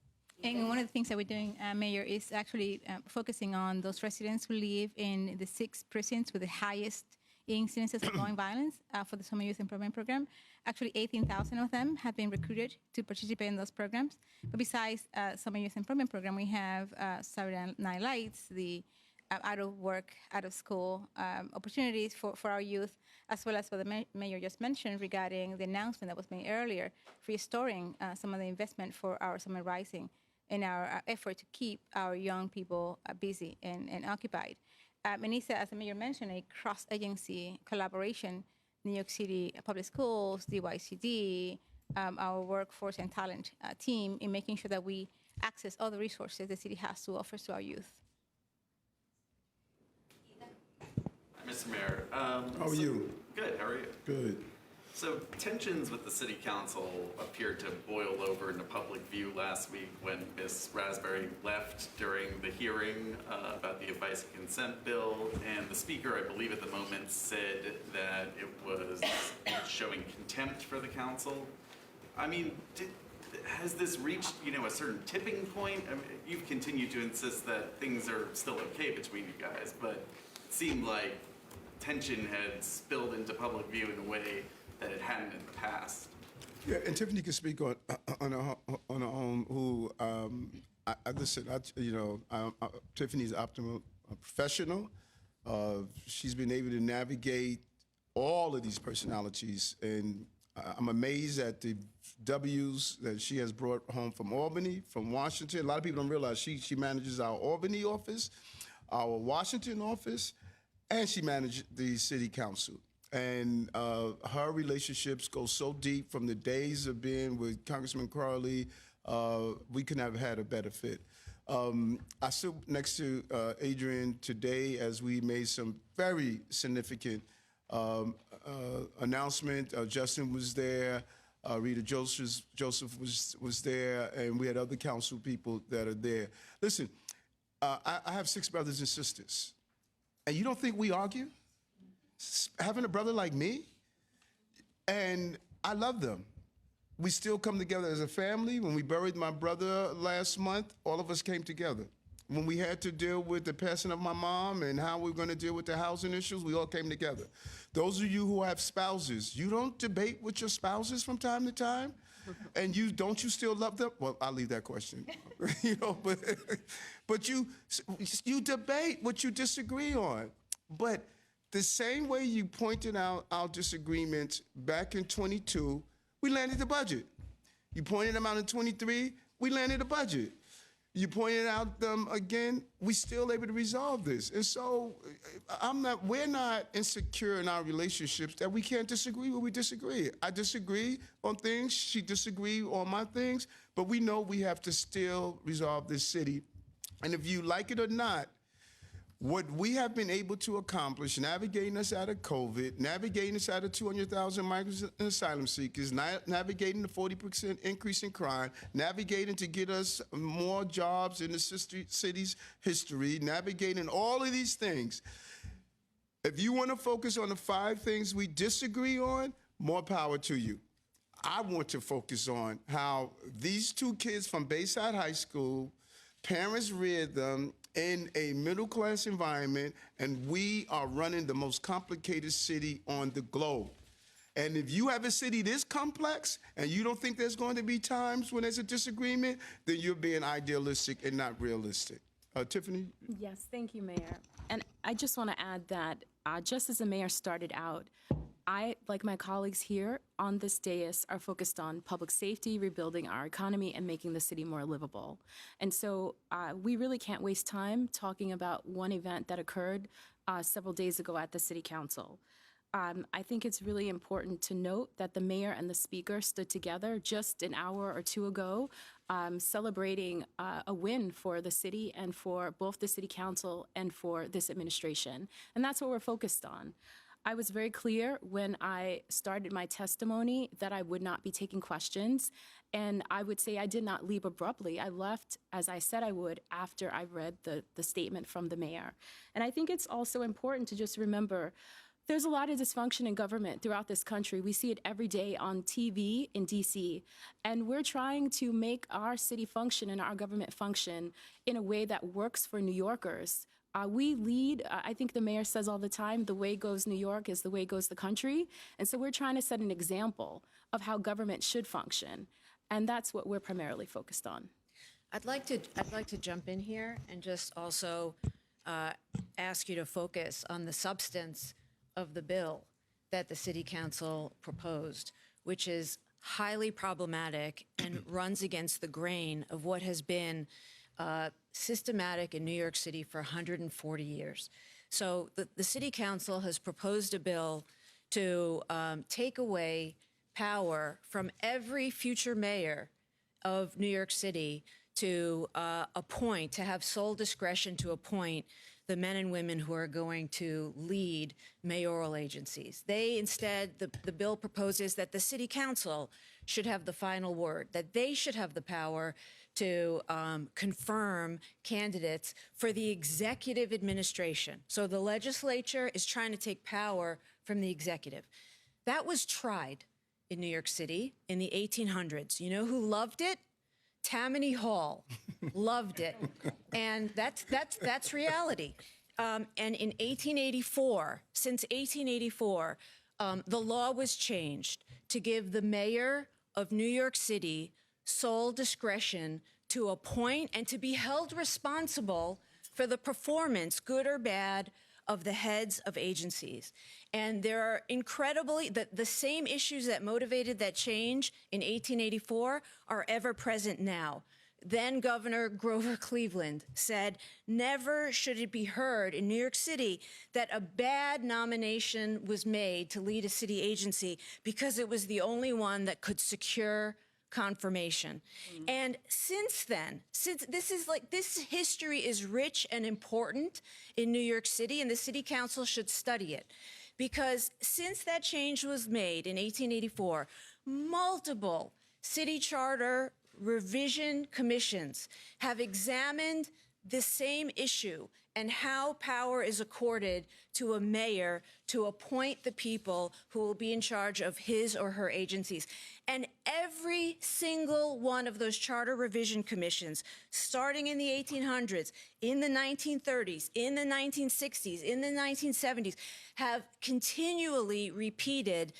And one of the things that we're doing, Mayor, is actually focusing on those residents who live in the 6 precincts with the highest incidences of gang violence for the Summer Youth Improvement Program. Actually, 18,000 of them have been recruited to participate in those programs. But besides Summer Youth Improvement Program, we have Saturday Night Lights, the out of work, out of school opportunities for our youth, as well as what the mayor just mentioned regarding the announcement that was made earlier, restoring some of the investment for our Summer Rising in our effort to keep our young people busy and occupied. And it's, as the mayor mentioned, a cross-agency collaboration, New York City Public Schools, DYCD, our workforce and talent team, in making sure that we access all the resources the city has to offer to our youth. Mr. Mr. Mayor. How are you? Good, how are you? Good. So tensions with the city council appeared to boil over into public view last week when Ms. Raspberry left during the hearing about the advice and consent bill, and the speaker, I believe at the moment, said that it was showing contempt for the council. I mean, has this reached, a certain tipping point? I mean, you've continued to insist that things are still okay between you guys, but it seemed like tension had spilled into public view in a way that it hadn't in the past. Yeah, and Tiffany can speak on her own. Who Tiffany's optimal professional. She's been able to navigate all of these personalities, and I'm amazed at the W's that she has brought home from Albany, from Washington. A lot of people don't realize she manages our Albany office, our Washington office, and she managed the city council. And her relationships go so deep from the days of being with Congressman Crowley. We couldn't have had a better fit. I stood next to Adrian today as we made some very significant announcement. Justin was there. Rita Joseph was there, and we had other council people that are there. Listen, I have 6 brothers and sisters, and you don't think we argue? Having a brother like me, and I love them. We still come together as a family. When we buried my brother last month, all of us came together. When we had to deal with the passing of my mom and how we were going to deal with the housing issues, we all came together. Those of you who have spouses, you don't debate with your spouses from time to time? And don't you still love them? Well, I'll leave that question. But you debate what you disagree on. But the same way you pointed out our disagreements back in 22, we landed the budget. You pointed them out in 23, we landed the budget. You pointed out them again, we still able to resolve this. And so we're not insecure in our relationships that we can't disagree when we disagree. I disagree on things, she disagree on my things, but we know we have to still resolve this city. And if you like it or not, what we have been able to accomplish, navigating us out of COVID, navigating us out of 200,000 migrants and asylum seekers, navigating the 40% increase in crime, navigating to get us more jobs in the city's history, navigating all of these things. If you want to focus on the 5 things we disagree on, more power to you. I want to focus on how these 2 kids from Bayside High School, parents reared them in a middle-class environment, and we are running the most complicated city on the globe. And if you have a city this complex and you don't think there's going to be times when there's a disagreement, then you're being idealistic and not realistic. Tiffany? Yes, thank you, Mayor. And I just want to add that just as the mayor started out, I, like my colleagues here on this dais, are focused on public safety, rebuilding our economy, and making the city more livable. And so we really can't waste time talking about one event that occurred several days ago at the City Council. I think it's really important to note that the mayor and the speaker stood together just an hour or 2 ago, celebrating a win for the city and for both the City Council and for this administration. And that's what we're focused on. I was very clear when I started my testimony that I would not be taking questions, and I would say I did not leave abruptly. I left, as I said I would, after I read the statement from the mayor. And I think it's also important to just remember there's a lot of dysfunction in government throughout this country. We see it every day on TV in DC, and we're trying to make our city function and our government function in a way that works for New Yorkers. We lead, I think the mayor says all the time, the way goes New York is the way goes the country. And so we're trying to set an example of how government should function. And that's what we're primarily focused on. I'd like to jump in here and just also ask you to focus on the substance of the bill that the City Council proposed, which is highly problematic and runs against the grain of what has been systematic in New York City for 140 years. So the City Council has proposed a bill to take away power from every future mayor of New York City to appoint, to have sole discretion to appoint the men and women who are going to lead mayoral agencies. They instead, the bill proposes that the city council should have the final word, that they should have the power to confirm candidates for the executive administration. So the legislature is trying to take power from the executive. That was tried in New York City in the 1800s. You know who loved it? Tammany Hall loved it. And that's reality. And in 1884, since 1884, the law was changed to give the mayor of New York City sole discretion to appoint and to be held responsible for the performance, good or bad, of the heads of agencies. And there are incredibly, the same issues that motivated that change in 1884 are ever present now. Then Governor Grover Cleveland said, never should it be heard in New York City that a bad nomination was made to lead a city agency because it was the only one that could secure confirmation. And since then, since this history is rich and important in New York City, and the city council should study it, because since that change was made in 1884, multiple city charter revision commissions have examined the same issue and how power is accorded to a mayor to appoint the people who will be in charge of his or her agencies. And every single one of those charter revision commissions, starting in the 1800s, in the 1930s, in the 1960s, in the 1970s, have continually repeated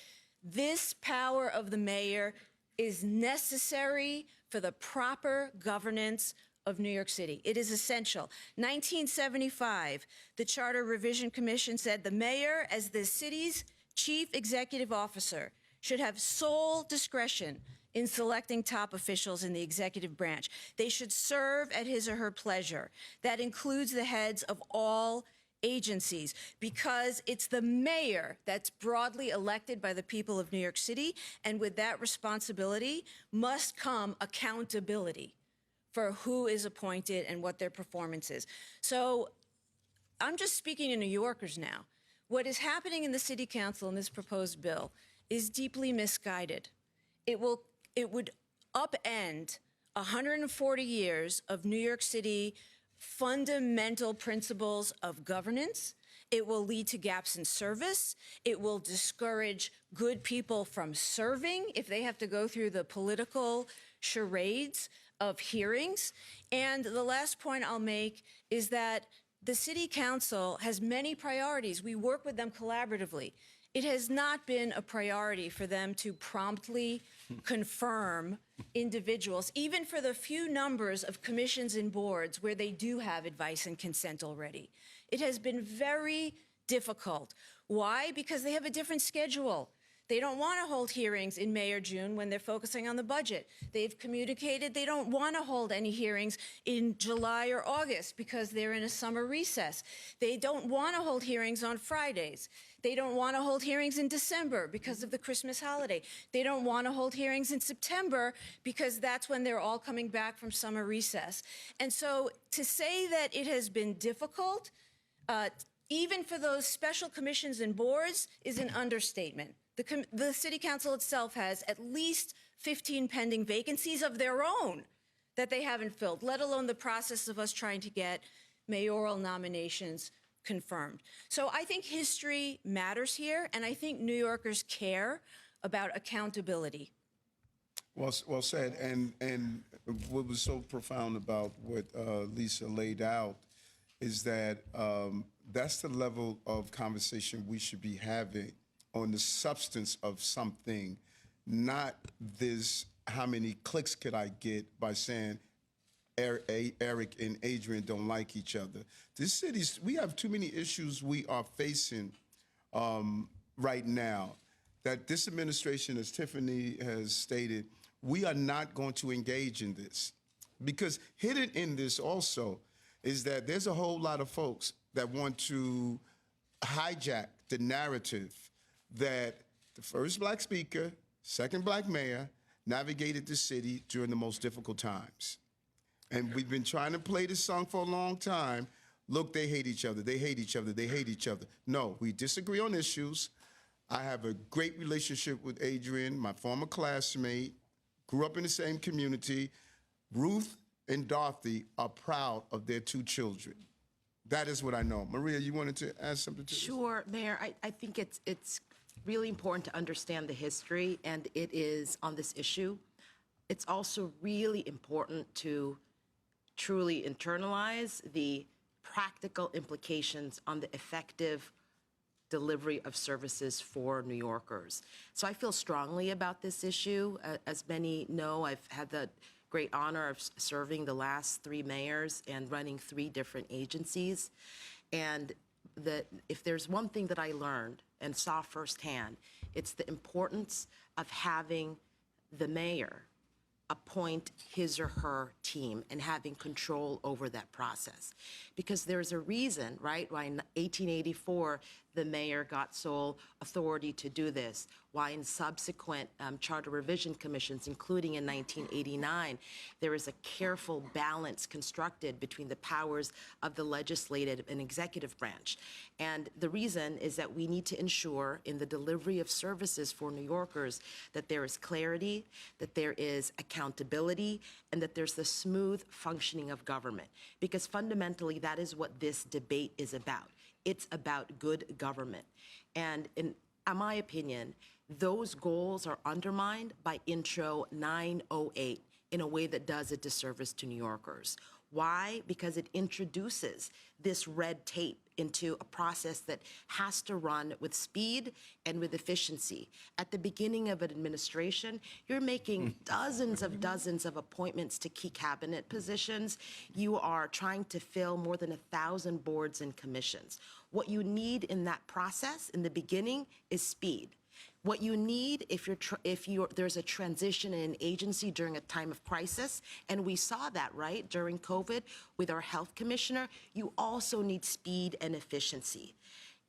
this power of the mayor is necessary for the proper governance of New York City. It is essential. 1975, the Charter Revision Commission said the mayor, as the city's chief executive officer, should have sole discretion in selecting top officials in the executive branch. They should serve at his or her pleasure. That includes the heads of all agencies, because it's the mayor that's broadly elected by the people of New York City, and with that responsibility must come accountability for who is appointed and what their performance is. So I'm just speaking to New Yorkers now. What is happening in the city council in this proposed bill is deeply misguided. It would upend 140 years of New York City fundamental principles of governance. It will lead to gaps in service. It will discourage good people from serving if they have to go through the political charades of hearings. And the last point I'll make is that the city council has many priorities. We work with them collaboratively. It has not been a priority for them to promptly confirm individuals, even for the few numbers of commissions and boards where they do have advice and consent already. It has been very difficult. Why? Because they have a different schedule. They don't want to hold hearings in May or June when they're focusing on the budget. They've communicated they don't want to hold any hearings in July or August because they're in a summer recess. They don't want to hold hearings on Fridays. They don't want to hold hearings in December because of the Christmas holiday. They don't want to hold hearings in September because that's when they're all coming back from summer recess. And so to say that it has been difficult, even for those special commissions and boards, is an understatement. The city council itself has at least 15 pending vacancies of their own that they haven't filled, let alone the process of us trying to get mayoral nominations confirmed. So I think history matters here, and I think New Yorkers care about accountability. Well said. And what was so profound about what Lisa laid out is that that's the level of conversation we should be having on the substance of something, not this, how many clicks could I get by saying Eric and Adrian don't like each other. This city's, we have too many issues we are facing right now that this administration, as Tiffany has stated, we are not going to engage in this. Because hidden in this also is that there's a whole lot of folks that want to hijack the narrative that the first black speaker, second black mayor, navigated the city during the most difficult times. And we've been trying to play this song for a long time. look, they hate each other, they hate each other, they hate each other. No, we disagree on issues. I have a great relationship with Adrian, my former classmate, grew up in the same community. Ruth and Dorothy are proud of their 2 children. That is what I know. Maria, you wanted to add something to this? Sure, Mayor. I think it's really important to understand the history, and it is on this issue. It's also really important to truly internalize the practical implications on the effective delivery of services for New Yorkers. So I feel strongly about this issue. As many know, I've had the great honor of serving the last 3 mayors and running 3 different agencies. And if there's one thing that I learned and saw firsthand, it's the importance of having the mayor appoint his or her team and having control over that process. Because there's a reason, right, why in 1884 the mayor got sole authority to do this, why in subsequent charter revision commissions, including in 1989, there is a careful balance constructed between the powers of the legislative and executive branch. And the reason is that we need to ensure in the delivery of services for New Yorkers that there is clarity, that there is accountability, and that there's the smooth functioning of government. Because fundamentally, that is what this debate is about. It's about good government. And in my opinion, those goals are undermined by Intro 908 in a way that does a disservice to New Yorkers. Why? Because it introduces this red tape into a process that has to run with speed and with efficiency. At the beginning of an administration, you're making dozens of appointments to key cabinet positions. You are trying to fill more than 1,000 boards and commissions. What you need in that process in the beginning is speed. What you need if there's a transition in an agency during a time of crisis, and we saw that, right, during COVID with our health commissioner, you also need speed and efficiency.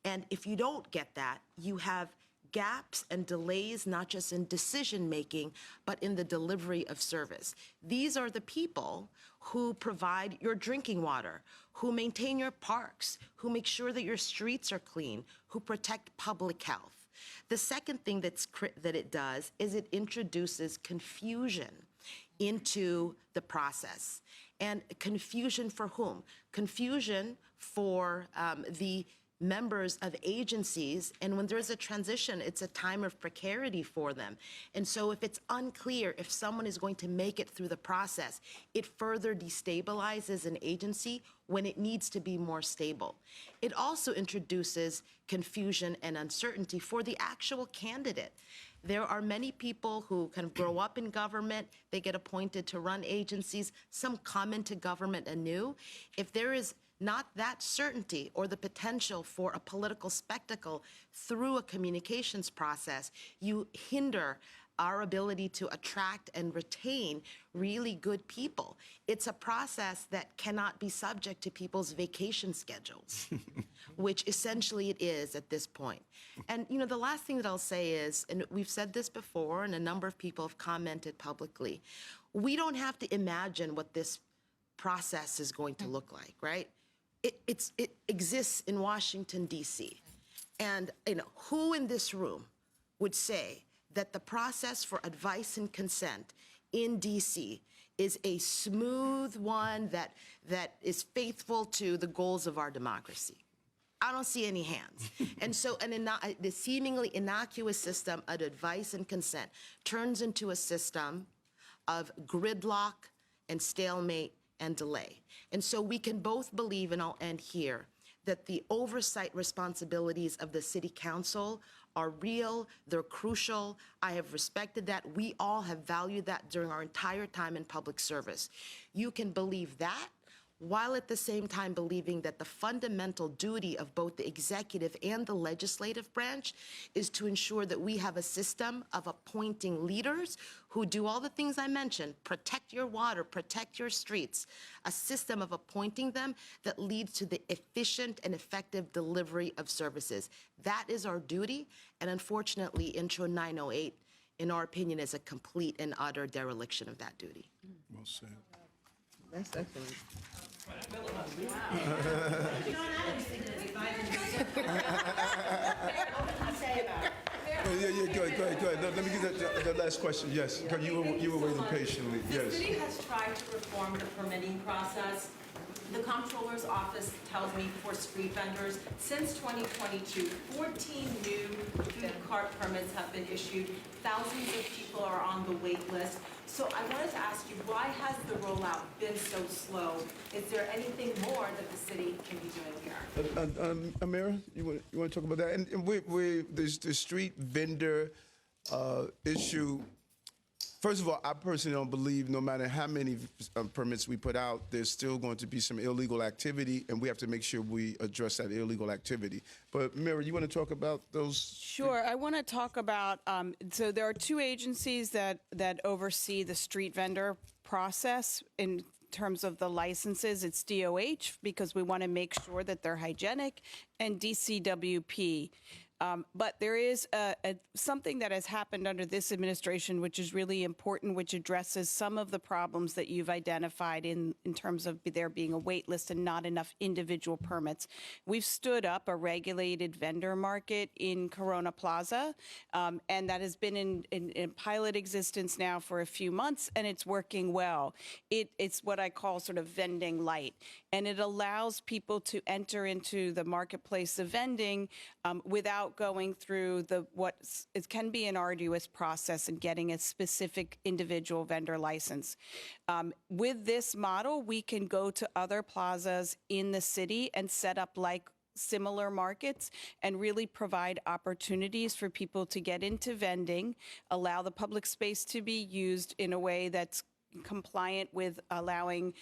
And if you don't get that, you have gaps and delays, not just in decision making, but in the delivery of service. These are the people who provide your drinking water, who maintain your parks, who make sure that your streets are clean, who protect public health. The second thing that it does is it introduces confusion into the process. And confusion for whom? Confusion for the members of agencies, and when there's a transition, it's a time of precarity for them. And so if it's unclear if someone is going to make it through the process, it further destabilizes an agency when it needs to be more stable. It also introduces confusion and uncertainty for the actual candidate. There are many people who kind of grow up in government, they get appointed to run agencies, some come into government anew. If there is not that certainty or the potential for a political spectacle through a communications process, you hinder our ability to attract and retain really good people. It's a process that cannot be subject to people's vacation schedules, which essentially it is at this point. And you know, the last thing that I'll say is, and we've said this before, and a number of people have commented publicly, we don't have to imagine what this process is going to look like, right? It exists in Washington, D.C. And you know, who in this room would say that the process for advice and consent in D.C. is a smooth one that is faithful to the goals of our democracy? I don't see any hands. And so the seemingly innocuous system of advice and consent turns into a system of gridlock and stalemate and delay. And so we can both believe, and I'll end here, that the oversight responsibilities of the City Council are real, they're crucial. I have respected that. We all have valued that during our entire time in public service. You can believe that, while at the same time believing that the fundamental duty of both the executive and the legislative branch is to ensure that we have a system of appointing leaders who do all the things I mentioned, protect your water, protect your streets, a system of appointing them that leads to the efficient and effective delivery of services. That is our duty, and unfortunately, Intro 908, in our opinion, is a complete and utter dereliction of that duty. Well said. That's excellent. Go ahead. Let me get the last question. Yes, because you were waiting patiently. The Yes. city has tried to reform the permitting process. The comptroller's office tells me for street vendors, since 2022, 14 new food cart permits have been issued. Thousands of people are on the wait list. So I wanted to ask you, why has the rollout been so slow? Is there anything more that the city can be doing here? Amira, you want to talk about that? And there's the street vendor issue. First of all, I personally don't believe no matter how many permits we put out, there's still going to be some illegal activity, and we have to make sure we address that illegal activity. But Mira, you want to talk about those? Sure. I want to talk about, so there are two agencies that oversee the street vendor process in terms of the licenses. It's DOH, because we want to make sure that they're hygienic, and DCWP. But there is something that has happened under this administration, which is really important, which addresses some of the problems that you've identified in terms of there being a wait list and not enough individual permits. We've stood up a regulated vendor market in Corona Plaza, and that has been in pilot existence now for a few months, and it's working well. It's what I call sort of vending light, and it allows people to enter into the marketplace of vending without going through it can be an arduous process in getting a specific individual vendor license. With this model, we can go to other plazas in the city and set up like similar markets and really provide opportunities for people to get into vending, allow the public space to be used in a way that's compliant with allowing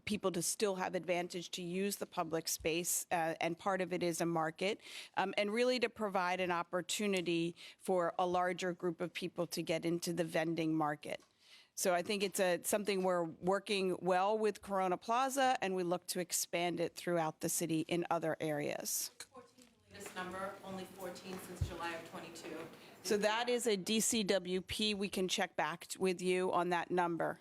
people to still have advantage to use the public space, and part of it is a market, and really to provide an opportunity for a larger group of people to get into the vending market. So I think it's something we're working well with Corona Plaza, and we look to expand it throughout the city in other areas. 14 the latest number, only 14 since July of 22. So that is a DCWP. We can check back with you on that number.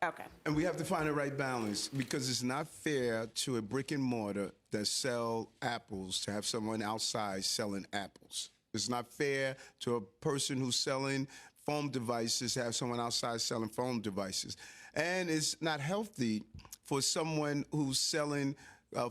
Okay. And we have to find the right balance, because it's not fair to a brick and mortar that sell apples to have someone outside selling apples. It's not fair to a person who's selling phone devices to have someone outside selling phone devices. And it's not healthy for someone who's selling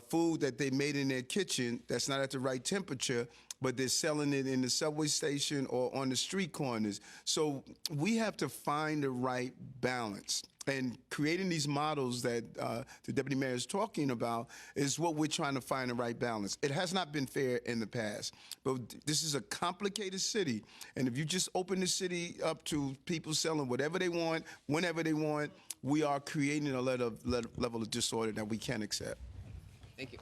food that they made in their kitchen that's not at the right temperature, but they're selling it in the subway station or on the street corners. So we have to find the right balance. And creating these models that the deputy mayor is talking about is what we're trying to find the right balance. It has not been fair in the past, but this is a complicated city. And if you just open the city up to people selling whatever they want, whenever they want, we are creating a level of disorder that we can't accept.